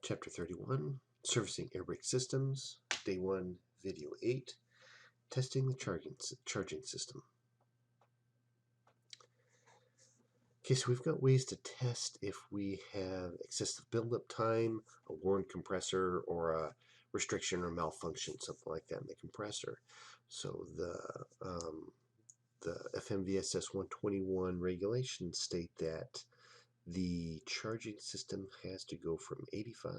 Chapter 31, Servicing Air Brake Systems, Day 1, Video 8, Testing the Charging System. Okay, so we've got ways to test if we have excessive buildup time, a worn compressor, or a restriction or malfunction, something like that in the compressor. So the FMVSS 121 regulations state that the charging system has to go from 85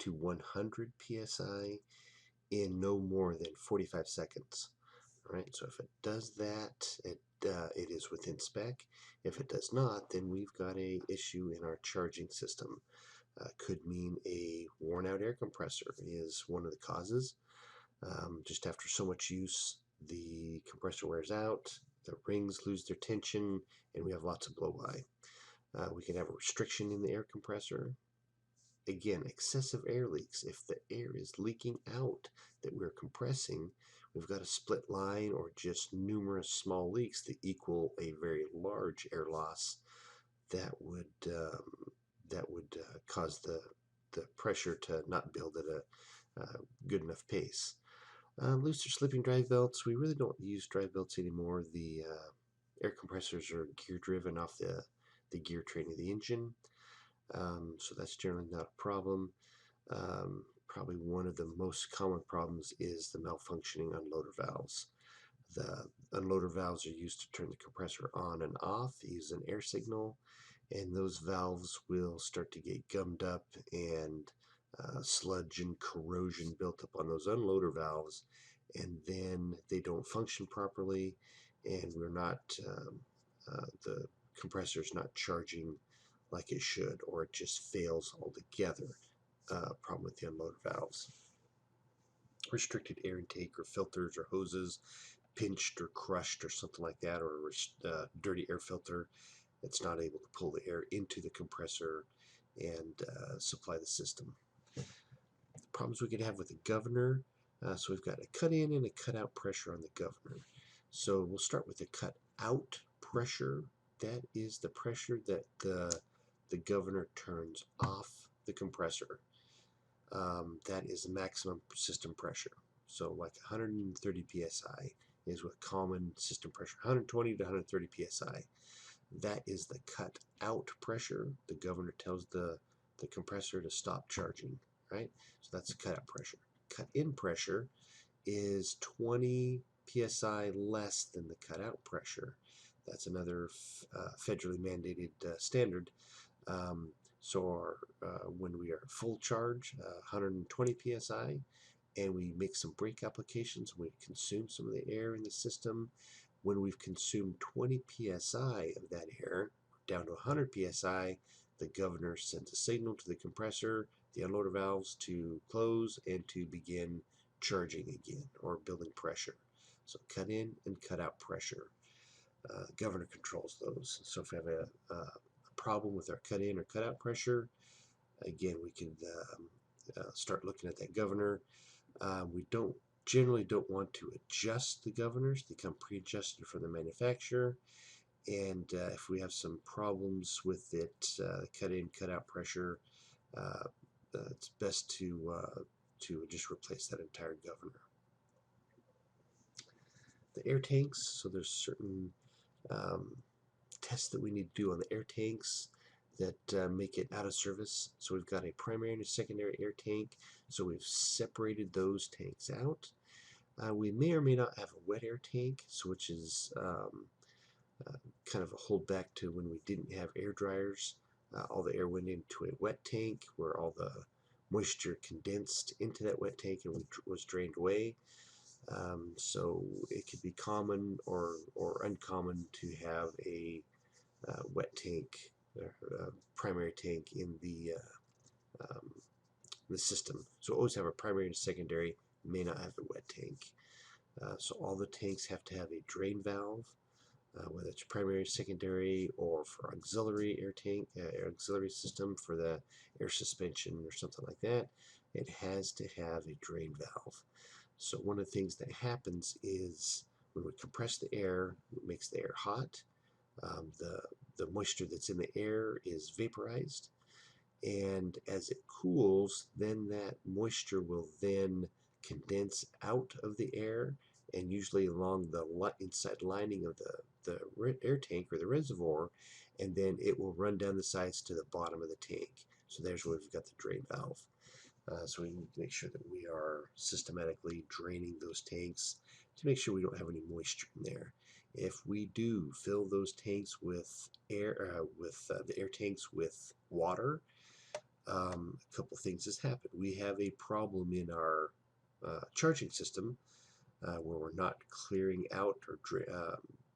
to 100 psi in no more than 45 seconds. All right, so if it does that, it is within spec. If it does not, then we've got a issue in our charging system. Could mean a worn out air compressor is one of the causes. Just after so much use, the compressor wears out, the rings lose their tension, and we have lots of blow by. We can have a restriction in the air compressor. Again, excessive air leaks. If the air is leaking out that we're compressing, we've got a split line or just numerous small leaks that equal a very large air loss that would cause the pressure to not build at a good enough pace. Loose or slipping drive belts. We really don't use drive belts anymore. The air compressors are gear driven off the gear train of the engine. So that's generally not a problem. Probably one of the most common problems is the malfunctioning unloader valves. The unloader valves are used to turn the compressor on and off. They use an air signal, and those valves will start to get gummed up and sludge and corrosion built up on those unloader valves, and then they don't function properly, and we're not the compressor's not charging like it should, or it just fails altogether. Problem with the unloader valves. Restricted air intake or filters or hoses pinched or crushed or something like that, or a dirty air filter that's not able to pull the air into the compressor and supply the system. The problems we could have with the governor. So we've got a cut in and a cut out pressure on the governor. So we'll start with the cut out pressure. That is the pressure that the governor turns off the compressor. That is maximum system pressure. So like 130 psi is what common system pressure, 120 to 130 psi. That is the cut out pressure. The governor tells the compressor to stop charging, right? So that's the cut out pressure. Cut in pressure is 20 psi less than the cut out pressure. That's another federally mandated standard. So when we are full charge, 120 psi, and we make some brake applications, we consume some of the air in the system. When we've consumed 20 psi of that air, down to 100 psi, the governor sends a signal to the compressor, the unloader valves to close and to begin charging again or building pressure. So cut in and cut out pressure. Governor controls those. So if we have a problem with our cut in or cut out pressure, again, we can start looking at that governor. We generally don't want to adjust the governors. They come pre-adjusted from the manufacturer. And if we have some problems with it, cut in, cut out pressure, it's best to just replace that entire governor. The air tanks, so there's certain tests that we need to do on the air tanks that make it out of service. So we've got a primary and a secondary air tank. So we've separated those tanks out. We may or may not have a wet air tank, so which is kind of a holdback to when we didn't have air dryers. All the air went into a wet tank where all the moisture condensed into that wet tank and was drained away. So it could be common or uncommon to have a wet tank, primary tank in the system. So always have a primary and secondary, may not have a wet tank. So all the tanks have to have a drain valve, whether it's primary, secondary, or for auxiliary air tank, auxiliary system for the air suspension or something like that. It has to have a drain valve. So one of the things that happens is when we compress the air, it makes the air hot. The moisture that's in the air is vaporized, And as it cools, then that moisture will then condense out of the air, and usually along the inside lining of the air tank or the reservoir, and then it will run down the sides to the bottom of the tank. So there's where we've got the drain valve. So we need to make sure that we are systematically draining those tanks to make sure we don't have any moisture in there. If we do fill those tanks with air, the air tanks with water, a couple things has happened. We have a problem in our charging system where we're not clearing out or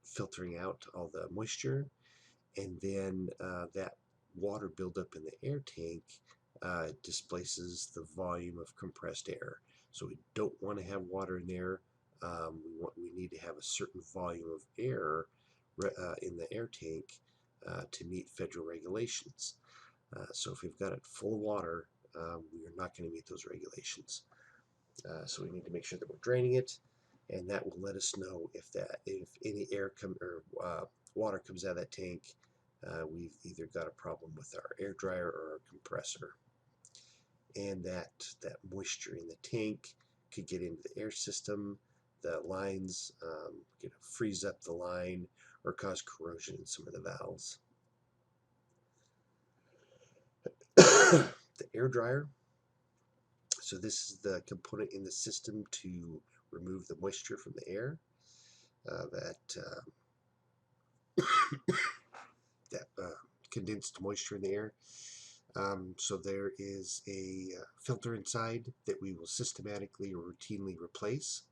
filtering out all the moisture, and then that water buildup in the air tank displaces the volume of compressed air. So we don't want to have water in there. We need to have a certain volume of air in the air tank to meet federal regulations. So if we've got it full of water, we are not going to meet those regulations. So we need to make sure that we're draining it, and that will let us know if any water comes out of that tank. We've either got a problem with our air dryer or our compressor, and that moisture in the tank could get into the air system. The lines freeze up the line or cause corrosion in some of the valves. The air dryer. So this is the component in the system to remove the moisture from the air. That condensed moisture in the air. So there is a filter inside that we will systematically or routinely replace.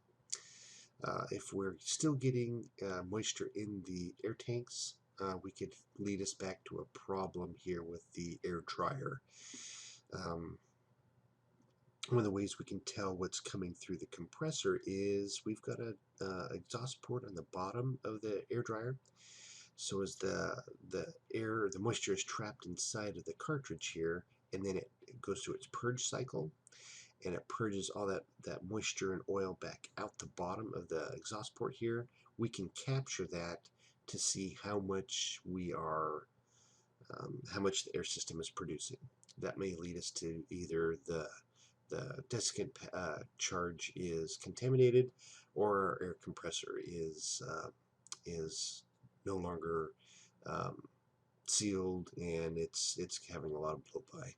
If we're still getting moisture in the air tanks, we could lead us back to a problem here with the air dryer. One of the ways we can tell what's coming through the compressor is we've got an exhaust port on the bottom of the air dryer. So as the moisture is trapped inside of the cartridge here, and then it goes through its purge cycle, and it purges all that moisture and oil back out the bottom of the exhaust port here. We can capture that to see how much how much the air system is producing. That may lead us to either the desiccant charge is contaminated, or our air compressor is no longer sealed, and it's having a lot of blow by.